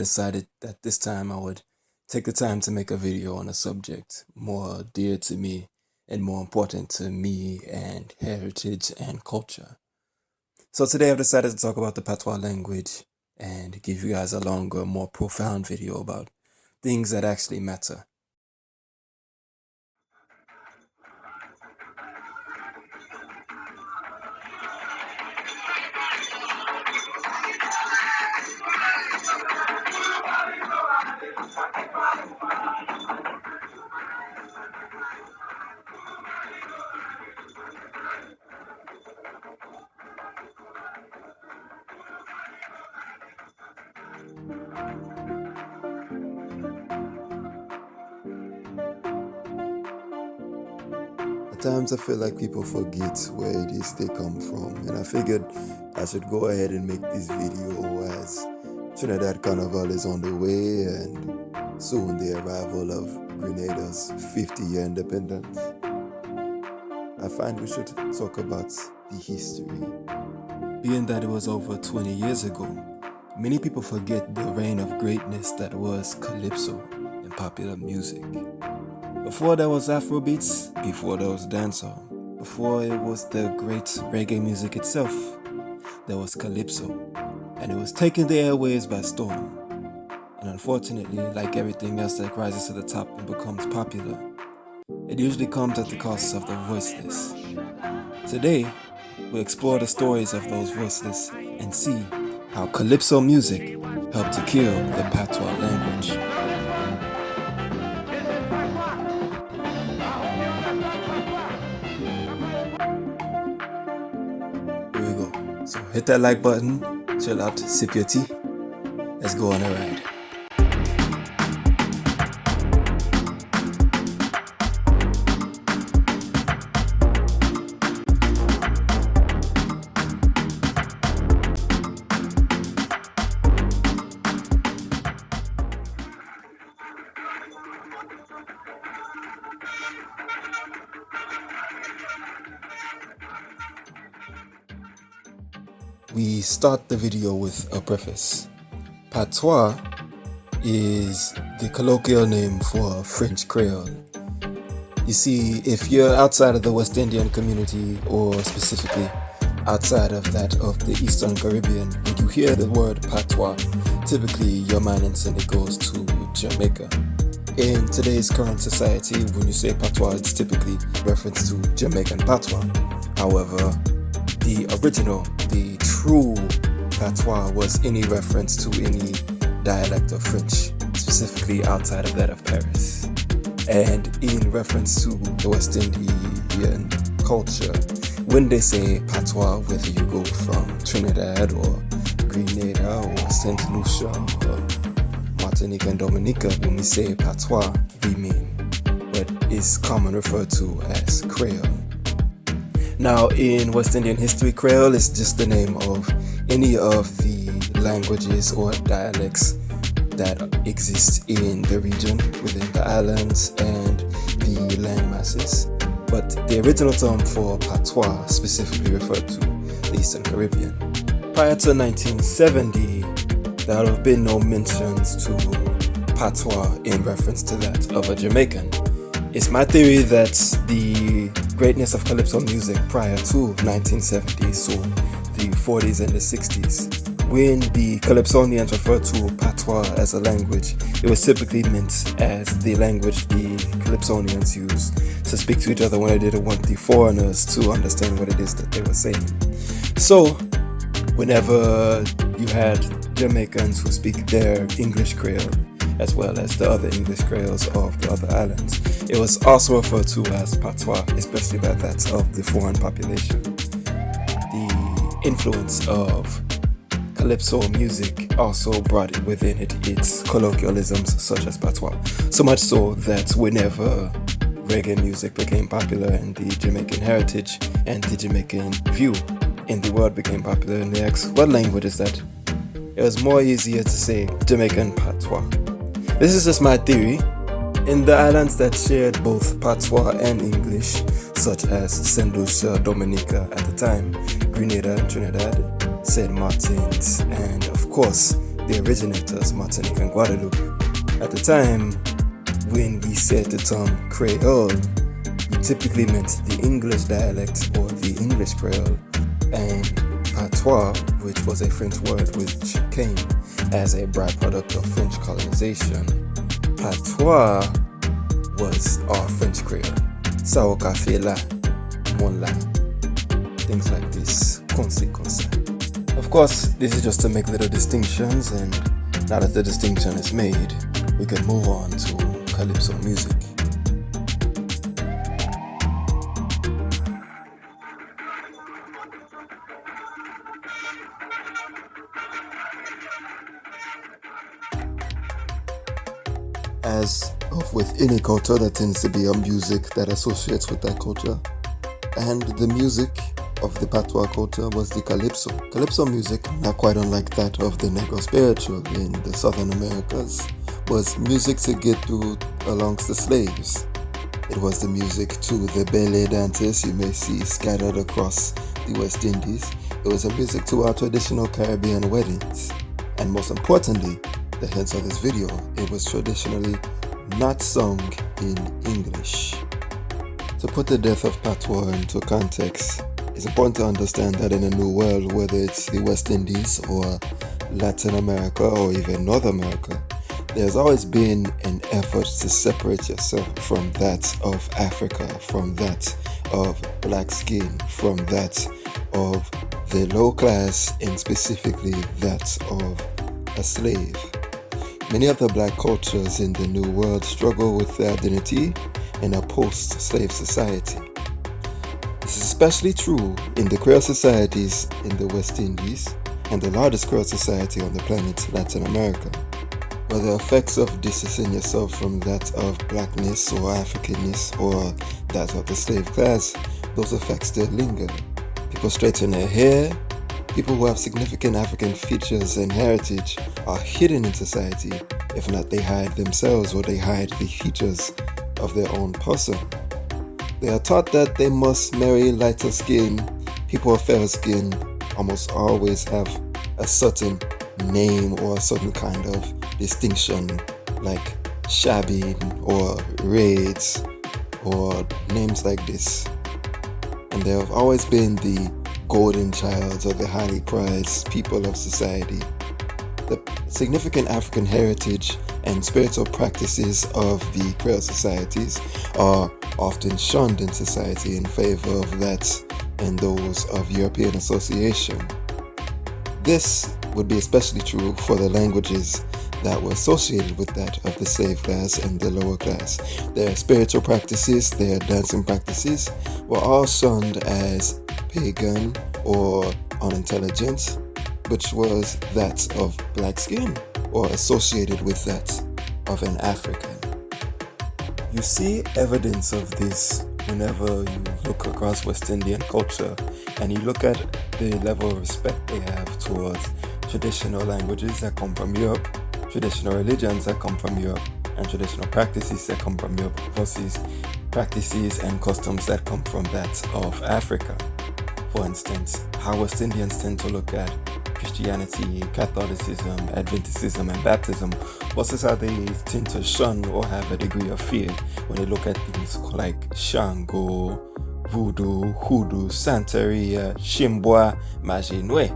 decided that this time I would take the time to make a video on a subject more dear to me and more important to me and heritage and culture. So today I've decided to talk about the Patois language and give you guys a longer, more profound video about things that actually matter. At times I feel like people forget where it is they come from, and I figured I should go ahead and make this video as Trinidad Carnival is on the way and soon the arrival of Grenada's 50-year independence. I find we should talk about the history. Being that it was over 20 years ago, many people forget the reign of greatness that was Calypso in popular music. Before there was Afrobeats, before there was dancehall, before it was the great reggae music itself, there was Calypso, and it was taking the airwaves by storm. And unfortunately, like everything else that rises to the top and becomes popular, it usually comes at the cost of the voiceless. Today, we'll explore the stories of those voiceless and see how Calypso music helped to kill the Patois language. Here we go. So hit that like button, chill out, sip your tea. Let's go on a ride. We start the video with a preface. Patois is the colloquial name for French Creole. You see, if you're outside of the West Indian community, or specifically outside of that of the Eastern Caribbean, when you hear the word Patois, typically your mind instantly goes to Jamaica. In today's current society, when you say Patois, it's typically reference to Jamaican Patois. However, the original, the true Patois was any reference to any dialect of French, specifically outside of that of Paris. And in reference to the West Indian culture, when they say Patois, whether you go from Trinidad or Grenada or St. Lucia or Martinique and Dominica, when we say Patois, we mean what is commonly referred to as Creole. Now, in West Indian history, Creole is just the name of any of the languages or dialects that exist in the region, within the islands and the land masses. But the original term for Patois specifically referred to the Eastern Caribbean. Prior to 1970, there have been no mentions to Patois in reference to that of a Jamaican. It's my theory that the greatness of Calypso music prior to 1970, so the 40s and the 60s, when the Calypsonians referred to Patois as a language, it was typically meant as the language the Calypsonians used to speak to each other when they didn't want the foreigners to understand what it is that they were saying. So, whenever you had Jamaicans who speak their English Creole, as well as the other English Creoles of the other islands, it was also referred to as Patois, especially by that of the foreign population. The influence of Calypso music also brought within it its colloquialisms such as Patois, so much so that whenever reggae music became popular and the Jamaican heritage and the Jamaican view in the world became popular and they asked, what language is that? It was more easier to say Jamaican Patois. This is just my theory. In the islands that shared both Patois and English, such as St. Lucia, Dominica at the time, Grenada and Trinidad, St. Martin's, and of course the originators, Martinique and Guadeloupe. At the time, when we said the term Creole, we typically meant the English dialect or the English Creole, and Patois, which was a French word which came as a byproduct of French colonization. Patois was our French Creole. Sao café la, mon la, things like this, consequence. Of course, this is just to make little distinctions, and now that the distinction is made, we can move on to Calypso music. As of with any culture, there tends to be a music that associates with that culture, and the music of the Patois culture was the Calypso. Calypso music, not quite unlike that of the Negro spiritual in the Southern Americas, was music to get through amongst the slaves. It was the music to the ballet dances you may see scattered across the West Indies. It was a music to our traditional Caribbean weddings. And most importantly, the hence of this video, it was traditionally not sung in English. To put the death of Patois into context, it's important to understand that in a new world, whether it's the West Indies or Latin America or even North America, there's always been an effort to separate yourself from that of Africa, from that of black skin, from that of the low class, and specifically that of a slave. Many of the black cultures in the New World struggle with their identity in a post-slave society. This is especially true in the Creole societies in the West Indies and the largest Creole society on the planet, Latin America, where the effects of distancing yourself from that of blackness or Africanness or that of the slave class, those effects still linger. People straighten their hair. People who have significant African features and heritage are hidden in society. If not, they hide themselves or they hide the features of their own person. They are taught that they must marry lighter skin. People of fair skin almost always have a certain name or a certain kind of distinction, like shabby or raids or names like this. And they have always been the golden child or the highly prized people of society. The significant African heritage and spiritual practices of the Creole societies are often shunned in society in favor of that and those of European association. This would be especially true for the languages that were associated with that of the slave class and the lower class. Their spiritual practices, their dancing practices were all shunned as pagan or unintelligent, which was that of black skin or associated with that of an African. You see evidence of this whenever you look across West Indian culture and you look at the level of respect they have towards traditional languages that come from Europe, traditional religions that come from Europe, and traditional practices that come from Europe versus practices and customs that come from that of Africa. For instance, how West Indians tend to look at Christianity, Catholicism, Adventism, and baptism versus how they tend to shun or have a degree of fear when they look at things like Shango, Voodoo, Hoodoo, Santeria, Shimbois, Majinwe.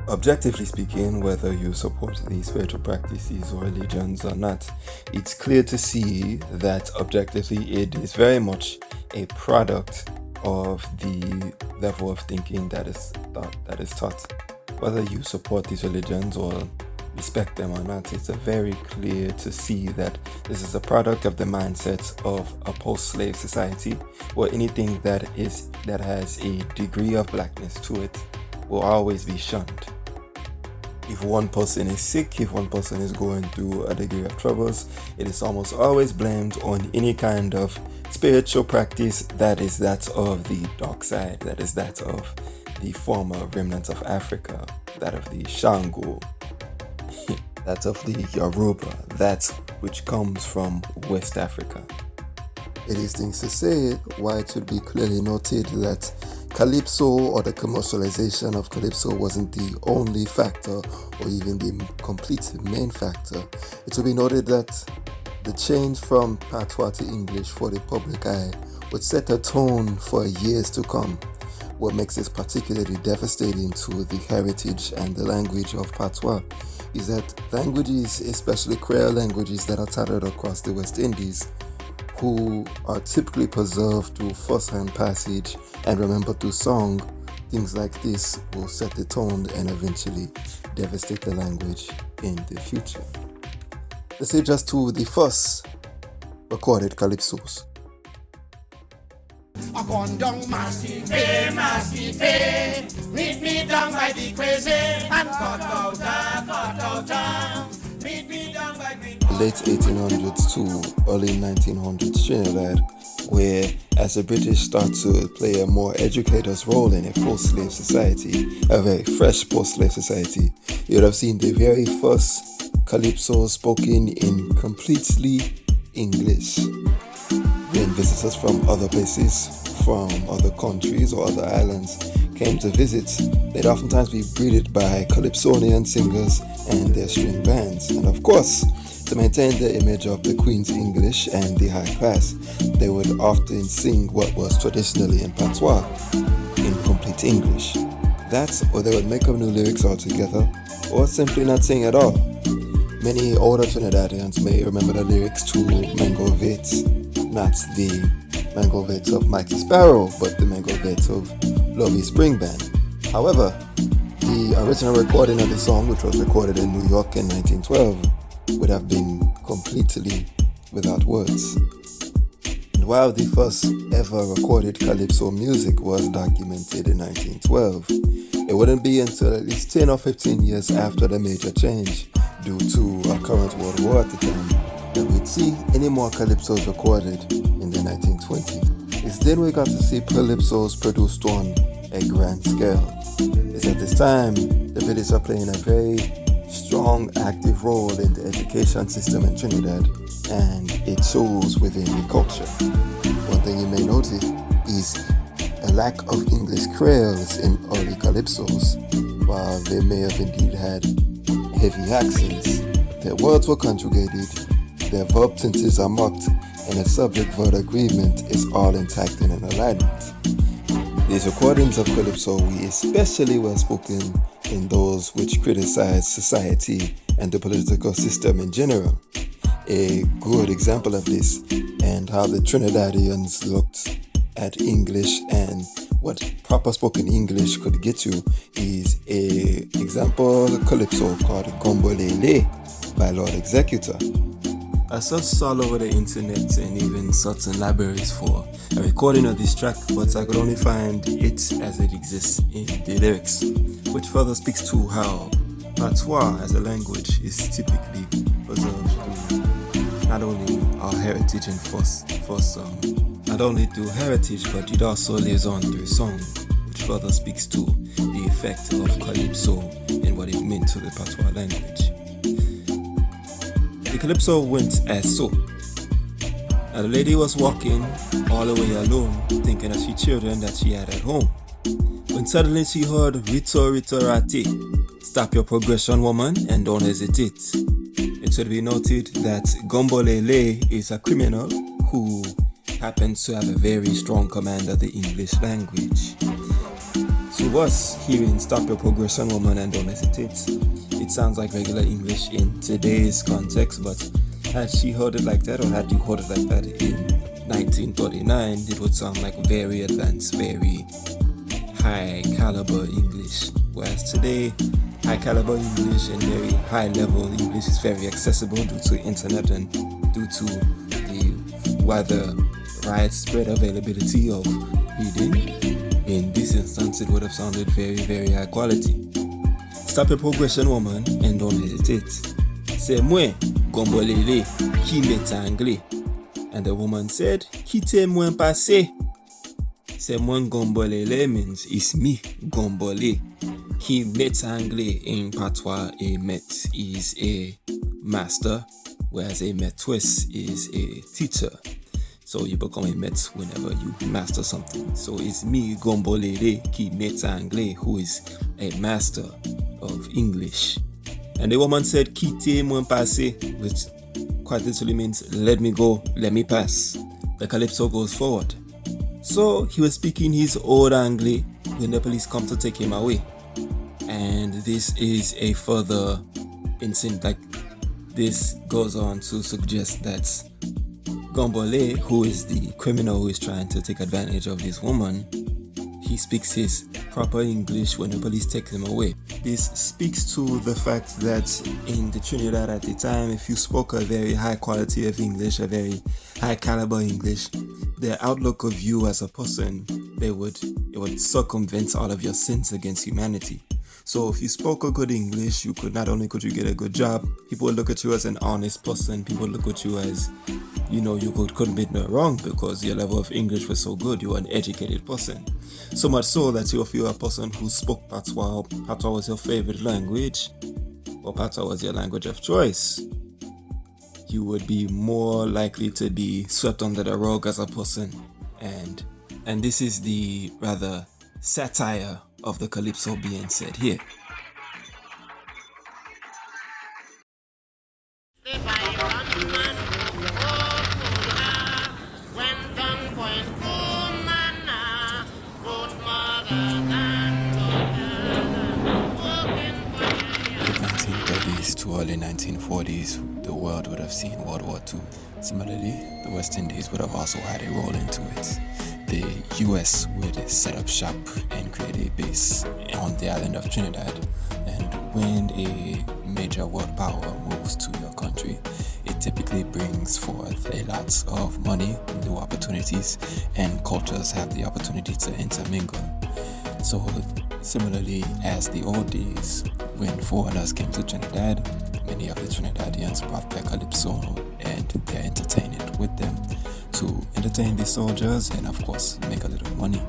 Objectively speaking, whether you support these spiritual practices or religions or not, it's clear to see that objectively it is very much a product of the level of thinking that is taught. Whether you support these religions or respect them or not, it's very clear to see that this is a product of the mindset of a post-slave society, where anything that has a degree of blackness to it will always be shunned. If one person is sick, if one person is going through a degree of troubles, it is almost always blamed on any kind of spiritual practice that is that of the dark side, that is that of the former remnants of Africa, that of the Shango, that of the Yoruba, that which comes from West Africa. It is things to say why it should be clearly noted that Calypso, or the commercialization of Calypso, wasn't the only factor or even the complete main factor. It will be noted that the change from Patois to English for the public eye would set a tone for years to come. What makes this particularly devastating to the heritage and the language of Patois is that languages, especially Creole languages that are tattered across the West Indies, who are typically preserved through first-hand passage and remembered through song, things like this will set the tone and eventually devastate the language in the future. Let's say just to the first recorded calypsos. Up on down massive, meet me down by the crazy and cut out, meet me down by the late 1800s to early 1900s Trinidad, where as the British start to play a more educator's role in a post-slave society, a very fresh post-slave society, you would have seen the very first calypso spoken in completely English. When visitors from other places, from other countries or other islands came to visit, they'd oftentimes be greeted by calypsonian singers and their string bands. And of course, to maintain the image of the Queen's English and the high class, they would often sing what was traditionally in Patois, in complete English. That, or they would make up new lyrics altogether, or simply not sing at all. Many older Trinidadians may remember the lyrics to Mango Vits, not the Mango Vits of Mikey Sparrow, but the Mango Vits of Lovey Spring Band. However, the original recording of the song, which was recorded in New York in 1912, would have been completely without words. And while the first ever recorded calypso music was documented in 1912, it wouldn't be until at least 10 or 15 years after the major change, due to a current world war at the time, that we'd see any more calypsos recorded in the 1920s. It's then we got to see calypsos produced on a grand scale. It's at this time the British are playing a very strong, active role in the education system in Trinidad, and it shows within the culture. One thing you may notice is a lack of English creoles in early calypsos. While they may have indeed had heavy accents, their words were conjugated, their verb tenses are marked, and the subject-verb agreement is all intact and in alignment. These recordings of calypso were especially well spoken in those which criticize society and the political system in general. A good example of this and how the Trinidadians looked at English and what proper spoken English could get you is a example calypso called Gombolele by Lord Executor. I searched all over the internet and even certain libraries for a recording of this track, but I could only find it as it exists in the lyrics, which further speaks to how Patois as a language is typically preserved through not only our heritage and not only through heritage, but it also lives on through song, which further speaks to the effect of Calypso and what it meant to the Patois language. The Calypso went as so. Now the lady was walking all the way alone, thinking of the children that she had at home, when suddenly she heard Rito Rito Rati. Stop your progression, woman, and don't hesitate. It should be noted that Gombolele is a criminal who happens to have a very strong command of the English language. To us, hearing stop your progression, woman, and don't hesitate, it sounds like regular English in today's context, but had she heard it like that, or had you heard it like that in 1939, it would sound like very advanced, very high caliber English. Whereas today, high caliber English and very high level English is very accessible due to internet and due to the rather widespread availability of reading. In this instance, it would have sounded very, very high quality. Stop your progression, woman, and don't hesitate. C'est moi, Gombolele, qui m'est anglais. And the woman said, Quitte moi passé. C'est moi Gombolele means it's me, Gombole. Qui m'est anglais in Patois, a met is a master, whereas a maîtresse is a teacher. So So you become a met whenever you master something. So it's me, Gombolere, qui met anglais, who is a master of English. And the woman said, quitte moi passer, which quite literally means let me go, let me pass. The Calypso goes forward. So he was speaking his old Anglais when the police come to take him away. And this is a further incident, like this goes on to suggest that Gombole, who is the criminal who is trying to take advantage of this woman, he speaks his proper English when the police take him away. This speaks to the fact that in the Trinidad at the time, if you spoke a very high quality of English, a very high caliber English, their outlook of you as a person, it would circumvent all of your sins against humanity. So if you spoke a good English, you could not only get a good job, people would look at you as an honest person, people would look at you as, you could commit no wrong because your level of English was so good, you were an educated person. So much so that if you were a person who spoke Patois, Patois was your favorite language, or Patois was your language of choice, you would be more likely to be swept under the rug as a person. And this is the rather satire of the Calypso being said here. To early 1940s, the world would have seen World War II. Similarly, the West Indies would have also had a role into it. The US would set up shop and create a base on the island of Trinidad. And when a major world power moves to your country, it typically brings forth a lot of money, new opportunities, and cultures have the opportunity to intermingle. So similarly as the old days, when foreigners came to Trinidad, many of the Trinidadians brought their Calypso and they entertained it with them to entertain the soldiers and of course make a little money.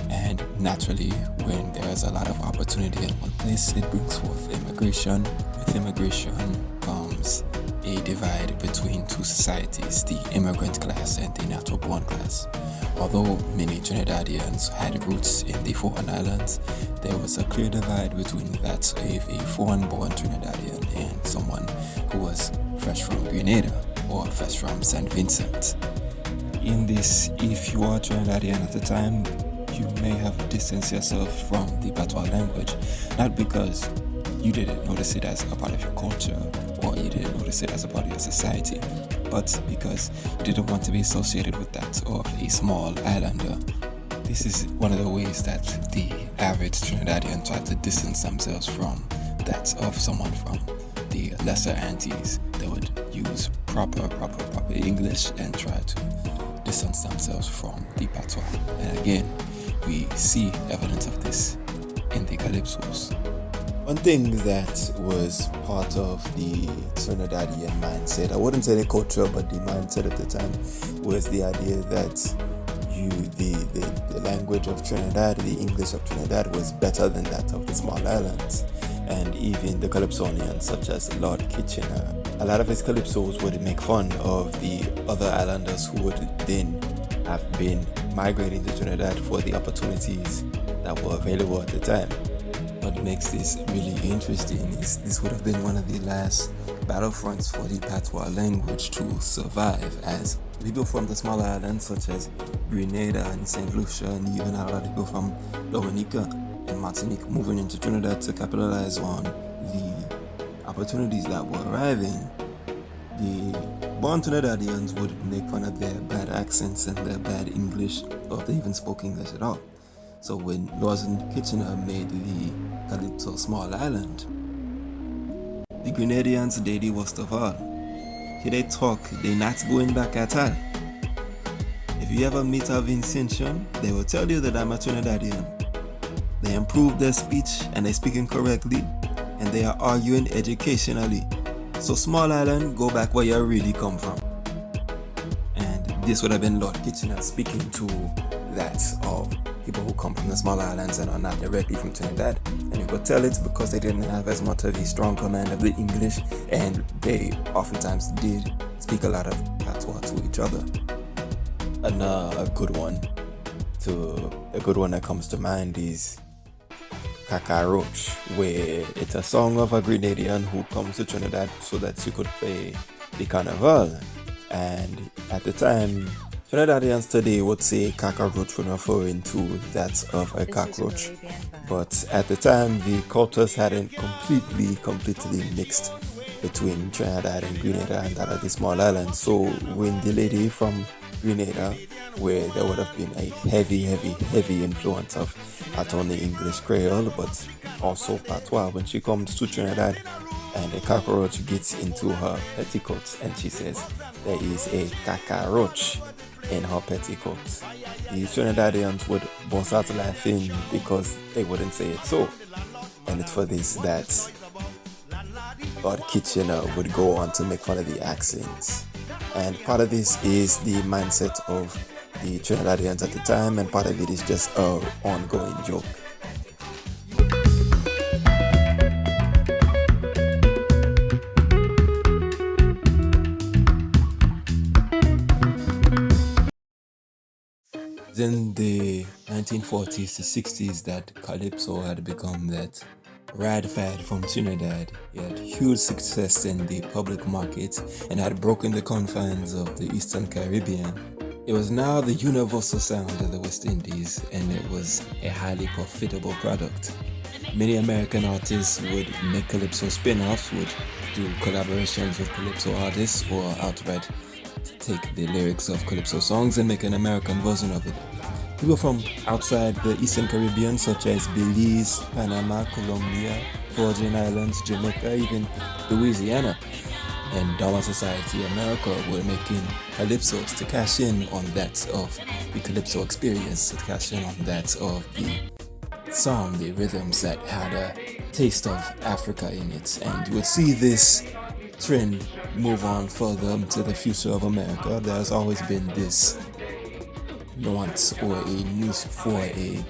And naturally, when there is a lot of opportunity in one place, it brings forth immigration. With immigration comes a divide between two societies, the immigrant class and the natural born class. Although many Trinidadians had roots in the foreign islands, there was a clear divide between that of a foreign-born Trinidadian and someone who was fresh from Grenada or fresh from St. Vincent. In this, if you are Trinidadian at the time, you may have distanced yourself from the Patois language, not because you didn't notice it as a part of your culture or you didn't notice it as a part of your society, but because you didn't want to be associated with that of a small islander. This is one of the ways that the average Trinidadian tried to distance themselves from that of someone from the lesser Antilles. They would use proper English and try to distance themselves from the Patois. And again, we see evidence of this in the Calypsos. One thing that was part of the Trinidadian mindset, I wouldn't say the culture, but the mindset at the time, was the idea that the language of Trinidad, the English of Trinidad, was better than that of the small islands. And even the Calypsonians, such as Lord Kitchener, a lot of his Calypsos would make fun of the other islanders who would then have been migrating to Trinidad for the opportunities that were available at the time. What makes this really interesting is this would have been one of the last battlefronts for the Patois language to survive, as people from the smaller islands such as Grenada and St. Lucia, and even a lot of people from Dominica and Martinique moving into Trinidad to capitalize on the opportunities that were arriving. The born Trinidadians would make fun of their bad accents and their bad English, or if they even spoke English at all. So when Lawson Kitchener made the Calypso small island, the Grenadians did the worst of all. Here they talk, they not going back at all. If you ever meet a Vincentian, they will tell you that I'm a Trinidadian. They improve their speech and they're speaking correctly, and they are arguing educationally. So small island, go back where you really come from. And this would have been Lord Kitchener speaking to that of people who come from the small islands and are not directly from Trinidad. And you could tell it's because they didn't have as much of a strong command of the English, and they oftentimes did speak a lot of Patois to each other. A good one. A good one that comes to mind is Roach, where it's a song of a Grenadian who comes to Trinidad so that she could play the carnival. And at the time, Trinidadians today would say cockroach when referring to that of a cockroach. But at the time, the cultures hadn't completely mixed between Trinidad and Grenada and that of the small island. So when the lady from Grenada, where there would have been a heavy influence of not only English Creole but also Patois, when she comes to Trinidad and a cockroach gets into her petticoats and she says there is a cockroach in her petticoats, the Trinidadians would burst out laughing because they wouldn't say it so. And it's for this that Lord Kitchener would go on to make fun of the accents. And part of this is the mindset of the Trinidadians at the time, and part of it is just an ongoing joke. In the 1940s to 60s, that Calypso had become that rad fad from Trinidad. He had huge success in the public market and had broken the confines of the Eastern Caribbean. It was now the universal sound of the West Indies, and it was a highly profitable product. Many American artists would make Calypso spin-offs, would do collaborations with Calypso artists, or outright take the lyrics of Calypso songs and make an American version of it. People from outside the Eastern Caribbean, such as Belize, Panama, Colombia, Virgin Islands, Jamaica, even Louisiana, and Dollar Society America were making Calypsos to cash in on that of the Calypso experience, to cash in on that of the song, the rhythms that had a taste of Africa in it. And you would see this trend move on further into the future of America. There's always been this nuance or a niche for a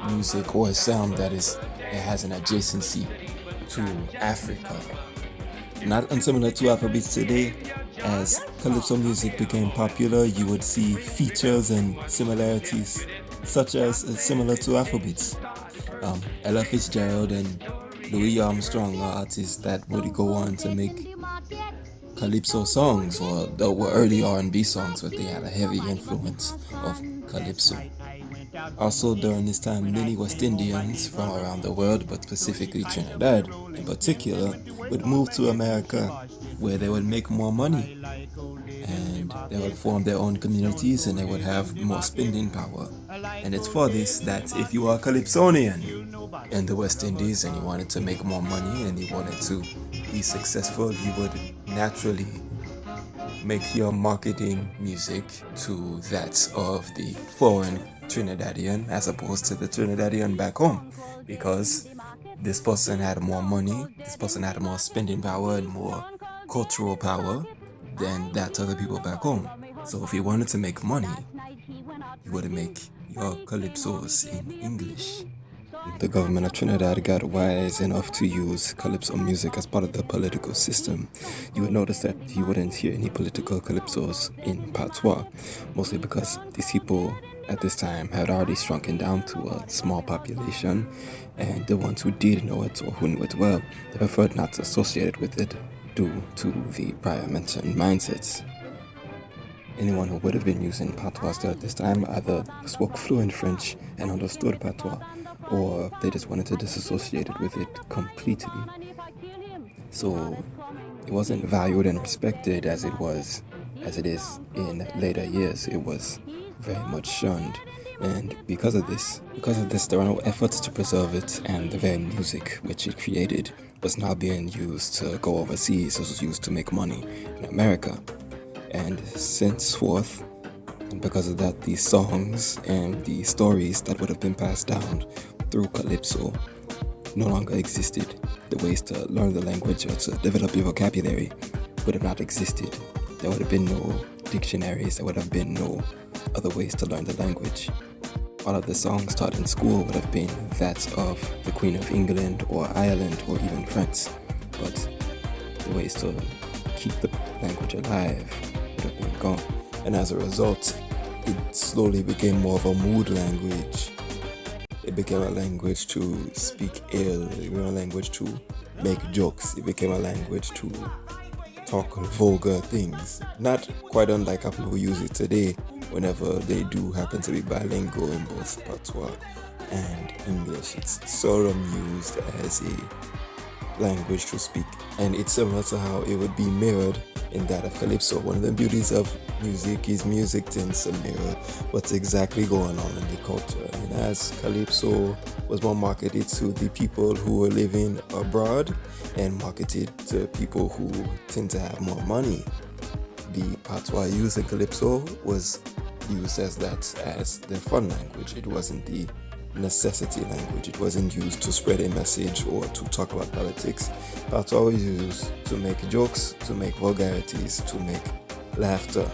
music or a sound that has an adjacency to Africa. Not unsimilar to Afrobeats today, as Calypso music became popular, you would see features and similarities such as similar to Afrobeats. Ella Fitzgerald and Louis Armstrong are artists that would go on to make Calypso songs, or they were early R&B songs, but they had a heavy influence of Calypso. Also during this time, many West Indians from around the world, but specifically Trinidad in particular, would move to America where they would make more money and they would form their own communities and they would have more spending power. And it's for this that if you are Calypsonian in the West Indies and you wanted to make more money and you wanted to be successful, you would naturally make your marketing music to that of the foreign Trinidadian as opposed to the Trinidadian back home, because this person had more money, this person had more spending power and more cultural power than that of the people back home. So if you wanted to make money, you would make your Calypsos in English. The government of Trinidad got wise enough to use Calypso music as part of the political system. You would notice that you wouldn't hear any political Calypsos in Patois, mostly because these people at this time had already shrunken down to a small population, and the ones who did know it or who knew it well, they preferred not to associate it with it due to the prior mentioned mindsets. Anyone who would have been using Patois still at this time either spoke fluent French and understood Patois, or they just wanted to disassociate it with it completely. So it wasn't valued and respected as it is in later years. It was very much shunned, and because of this, there were no efforts to preserve it, and the very music which it created was now being used to go overseas. It was used to make money in America, and henceforth, and because of that, these songs and the stories that would have been passed down through Calypso no longer existed. The ways to learn the language or to develop your vocabulary would have not existed. There would have been no dictionaries, there would have been no other ways to learn the language. All of the songs taught in school would have been that of the Queen of England or Ireland or even France, but the ways to keep the language alive would have been gone. And as a result, it slowly became more of a mood language. It became a language to speak ill. It became a language to make jokes. It became a language to talk vulgar things. Not quite unlike how people use it today whenever they do happen to be bilingual in both Patois and English. It's seldom used as a language to speak. And it's similar to how it would be mirrored in that of Calypso. One of the beauties of music is music tends to mirror what's exactly going on in the culture. And as Calypso was more marketed to the people who were living abroad and marketed to people who tend to have more money, the Patois used in Calypso was used as the fun language. It wasn't the necessity language. It wasn't used to spread a message or to talk about politics. Patois was used to make jokes, to make vulgarities, to make laughter,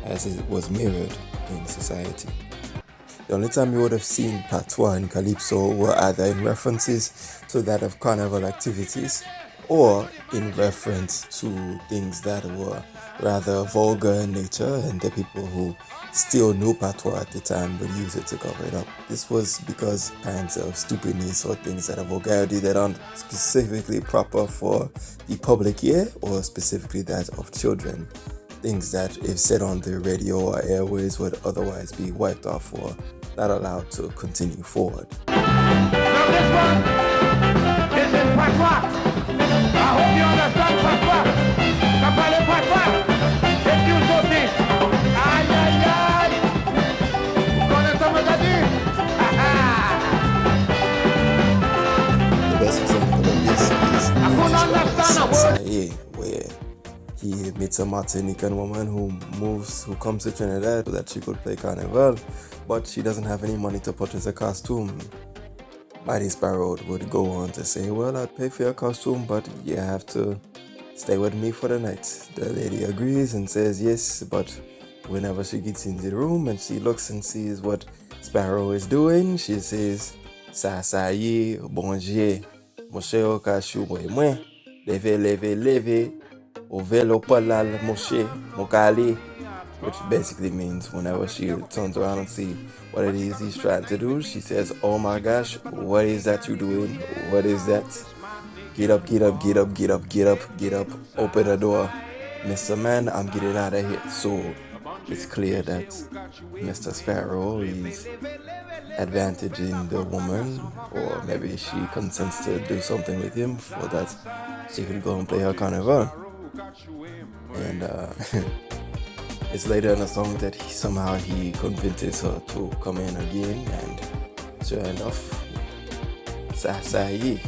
as it was mirrored in society. The only time you would have seen Patois and Calypso were either in references to that of carnival activities or in reference to things that were rather vulgar in nature, and the people who still knew Patois at the time would use it to cover it up. This was because kinds of stupidness or things that are vulgarity that aren't specifically proper for the public ear or specifically that of children. Things that, if said on the radio or airways, would otherwise be wiped off or not allowed to continue forward. Now this one, this is Patois. I hope you understand Patois. Ça parle Patois. C'est une sauté. Aïe, aïe, aïe. Vous connaissez ce que je dis? The best example of this is Sasaye, where he meets a Martinican woman who comes to Trinidad so that she could play carnival, but she doesn't have any money to purchase a costume. Mighty Sparrow would go on to say, well, I'd pay for your costume, but you have to stay with me for the night. The lady agrees and says yes, but whenever she gets into the room and she looks and sees what Sparrow is doing, she says, Sasaye, bonje, moshe o kashu boy mwen, leve, o velo palal moshe, mokali, which basically means whenever she turns around and see what it is he's trying to do, she says, oh my gosh, what is that you doing? What is that? Get up, open the door. Mr. Man, I'm getting out of here. So it's clear that Mr. Sparrow is advantaging the woman, or maybe she consents to do something with him so that she can go and play her carnival. And it's later in the song that somehow he convinces her to come in again, and sure enough, Sasaye.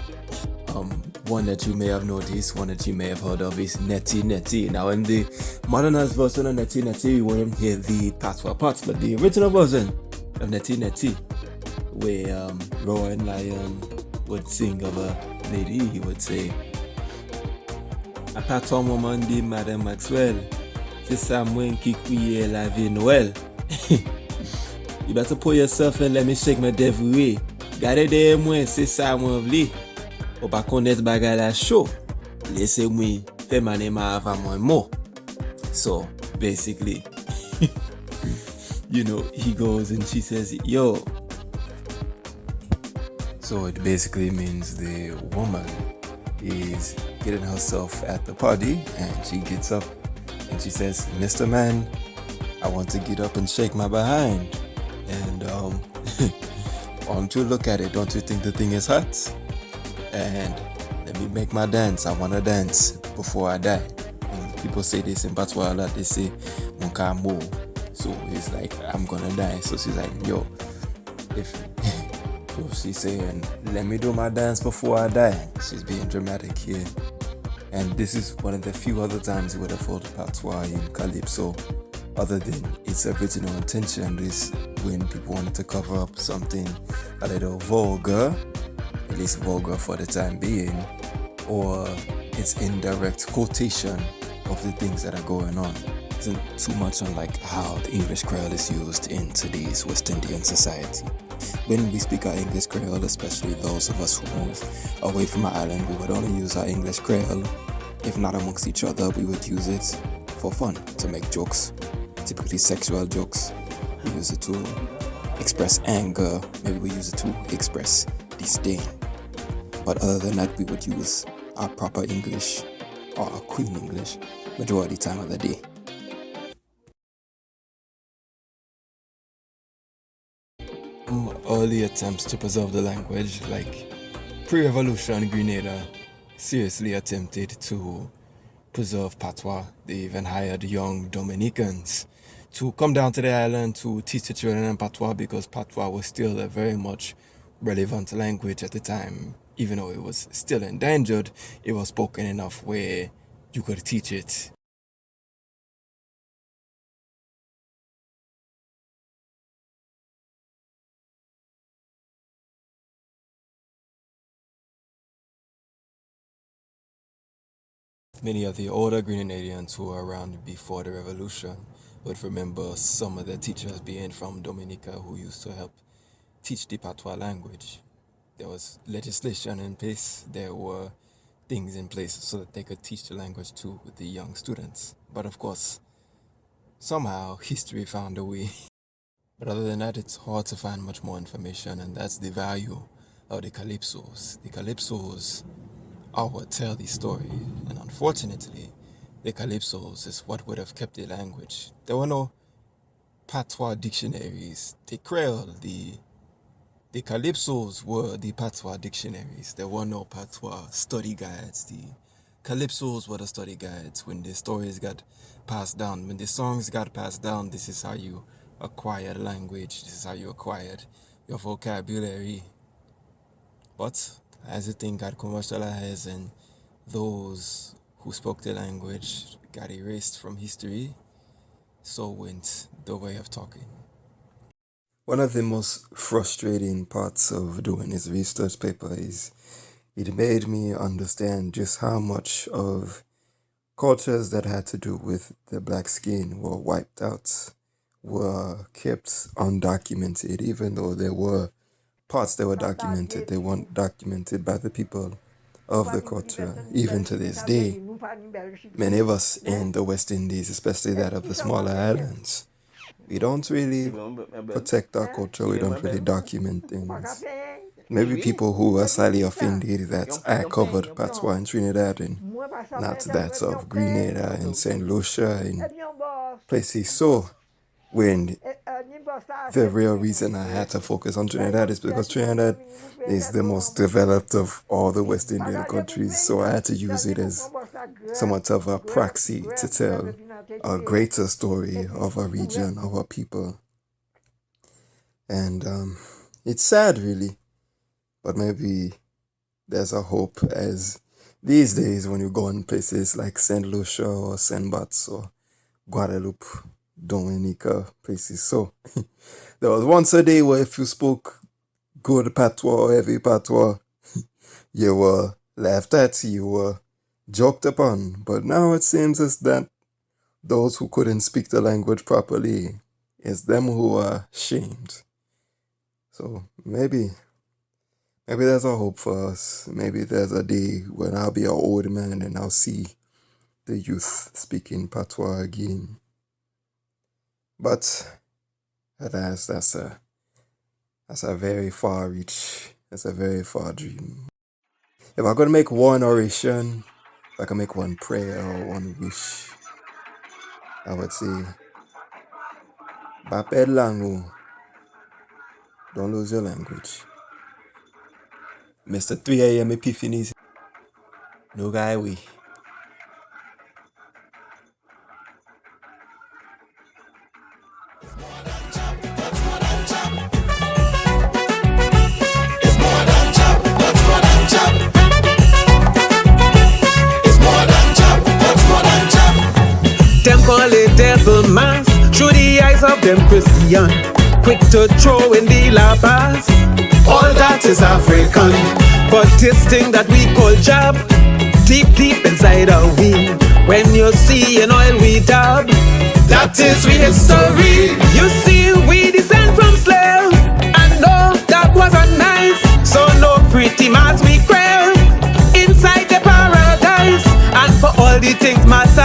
One that you may have noticed, one that you may have heard of is Netty. Now in the modernized version of Netty, you won't hear the patois parts, but the original version of Netty, where Rowan Lion would sing of a lady, he would say, a patois woman dit Madame Maxwell, c'est ça moi qui criait la vie Noël. You better pull yourself and let me shake my devoué. Gade de moi, c'est ça moi vli. Ou pa connaître bagay la chaud. Laissez-moi faire manema avant moi mot. So basically, he goes and she says, yo. So it basically means the woman is getting herself at the party and she gets up and she says, Mr. Man, I want to get up and shake my behind. And don't you look at it, don't you think the thing is hot? And let me make my dance. I want to dance before I die. And people say this in Patois a lot. They say, mon kamo. So it's like, I'm gonna die. So she's like, yo, so she's saying, let me do my dance before I die. She's being dramatic here. And this is one of the few other times you would have heard Patois in Calypso, other than its original intention is when people wanted to cover up something a little vulgar, at least vulgar for the time being, or its indirect quotation of the things that are going on. Isn't too much unlike how the English Creole is used in today's West Indian society. When we speak our English Creole, especially those of us who move away from our island, we would only use our English Creole. If not amongst each other, we would use it for fun, to make jokes, typically sexual jokes. We use it to express anger. Maybe we use it to express disdain. But other than that, we would use our proper English or our Queen English majority time of the day. Early attempts to preserve the language, like pre-revolution Grenada, seriously attempted to preserve Patois. They even hired young Dominicans to come down to the island to teach the children in Patois, because Patois was still a very much relevant language at the time. Even though it was still endangered, it was spoken enough where you could teach it. Many of the older Grenadians who were around before the revolution would remember some of their teachers being from Dominica who used to help teach the Patois language. There was legislation in place, there were things in place so that they could teach the language to the young students. But of course, somehow history found a way. But other than that, it's hard to find much more information, and that's the value of the Calypsos. The Calypsos are what tell the story, and unfortunately, the Calypsos is what would have kept the language. There were no Patois dictionaries. The Creole, the Calypsos were the Patois dictionaries. There were no Patois study guides. The Calypsos were the study guides. When the stories got passed down, when the songs got passed down, this is how you acquired language. This is how you acquired your vocabulary. But as the thing got commercialized and those who spoke the language got erased from history, so went the way of talking. One of the most frustrating parts of doing this research paper is it made me understand just how much of cultures that had to do with the black skin were wiped out, were kept undocumented, even though there were parts that were documented. They weren't documented by the people of the culture. Even to this day, many of us in the West Indies, especially that of the smaller islands, we don't really protect our culture. We don't really document things. Maybe people who are slightly offended that I covered Patois in Trinidad and not that of Grenada and St. Lucia and places. So when the real reason I had to focus on Trinidad is because Trinidad is the most developed of all the West Indian countries, so I had to use it as somewhat of a proxy to tell a greater story of a region, of a people. And it's sad, really, but maybe there's a hope, as these days when you go in places like St. Lucia or St. Barts or Guadeloupe, Dominica, places. So there was once a day where if you spoke good Patois or heavy Patois, you were laughed at, you were joked upon. But now it seems as that those who couldn't speak the language properly, it's them who are shamed. So maybe there's a hope for us. Maybe there's a day when I'll be an old man and I'll see the youth speaking Patois again. But alas, that's a very far reach. That's a very far dream. If I could make one oration, if I could make one prayer or one wish, I would say, Baped Lango, don't lose your language. Mr. 3 a.m. Epiphanies, no guy we. Them call it devil mask through the eyes of them Christian, quick to throw in the labas. All that is African, but this thing that we call job, deep inside our we. When you see an oil we dab, that is we history. You see we descend from slave, and no, that wasn't nice. So no pretty mass we crave inside the paradise, and for all the things master